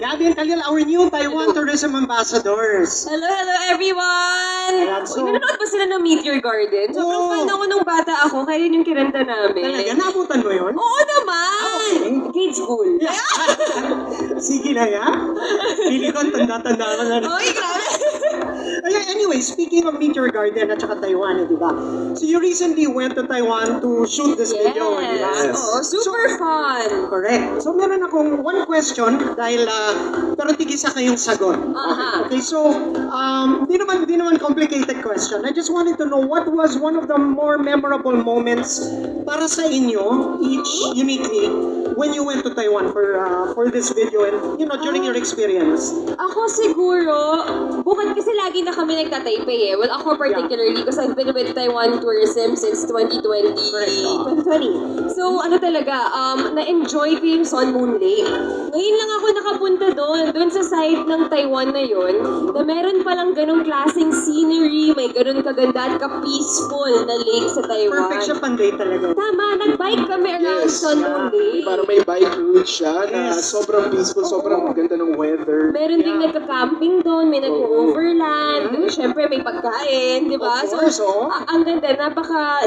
Gabby and Khalil, our new Taiwan Tourism Ambassadors. Hello, everyone! Ayan, so- Nanonood ba sila ng Meteor Garden? Sobrang Oo. fan ako nung bata ako, kaya yun yung kinanta namin. Talaga, naabutan mo yun? Oo naman! Okay. Grade school. Sige na nga. Pili ko, tanda-tanda ka na. Oy, grabe! Anyway, speaking of Meteor Garden at saka Taiwan, di ba? So you recently went to Taiwan to shoot this video, di ba? Yes! Oo, super fun! Correct. So meron akong one question dahil pero tigisa kayong sagot. Aha. Okay, so di naman complicated question. I just wanted to know what was one of the more memorable moments para sa inyo, each uniquely, when you went to Taiwan for this video and during your experience. Ako siguro, bukod kasi lagi na kami nagtataypay eh. Well, ako particularly, because I've been with Taiwan Tourism since 2020. Correct. 2020. So, ano talaga, na-enjoy ko yung Sun Moon Lake. Ngayon lang ako nakapunta doon sa side ng Taiwan na yon, na meron palang ganong klaseng scenery, may ganon kaganda at ka-peaceful na lake sa Taiwan. Perfect siya panday talaga. Tama, nag-bike kami around Sun Moon Lake. Parang may bike route siya na Yes. sobrang peaceful, sobrang ganda ng weather. Meron ding nagka-camping doon, may nag-overland, Mhm. syempre may pagkain, di ba? Of course, oo. Ang ganda,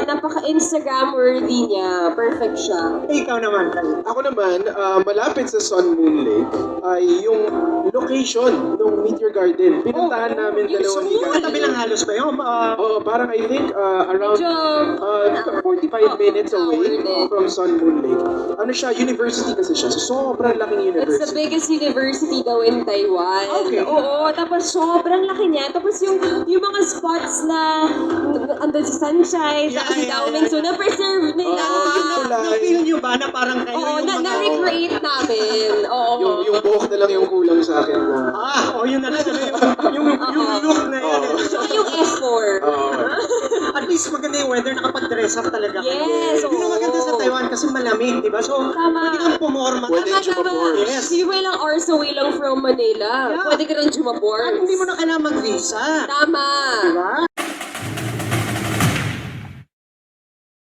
napaka-Instagram worthy niya. Perfect siya. Ikaw naman, Khalil. Ako naman, malapit sa Sun Moon Lake ay yung location ng Meteor Garden. Pinuntahan namin yung dalawa ni Sun Moon. Katabi lang halos ba yun? Oo, parang I think around Medyo, 45 minutes hour away din. from Sun Moon Lake. Ano siya, university kasi siya. So, sobrang laking It's the university. biggest university daw in Taiwan. Okay. Oo, tapos sobrang laki niya. Tapos yung mga spots na andun sa sunshine, Yeah, sa yeah, Downing, yeah. so na-preserve nila. Oo, yung kulay. Na-feel nyo ba na parang kayo Oo, yung mga... na-recreate namin. Oo. Yung buhok na lang yung kulang sa akin na. Yun na lang. Yung look na yan. Oo. Tsaka yung effort. Oo. At least maganda yung weather, nakapag-dress up talaga kayo. Yes, Yun ang maganda sa oo. Taiwan kasi malamig, di ba? So, Tama. pwede kang pumorma. Pwede Tama, Jumabor. tama. Yes. Sige, ilang hours away lang from Manila. Yeah. Pwede ka rin At Jumabor. hindi mo na kailangan mag-visa. Tama. Di ba?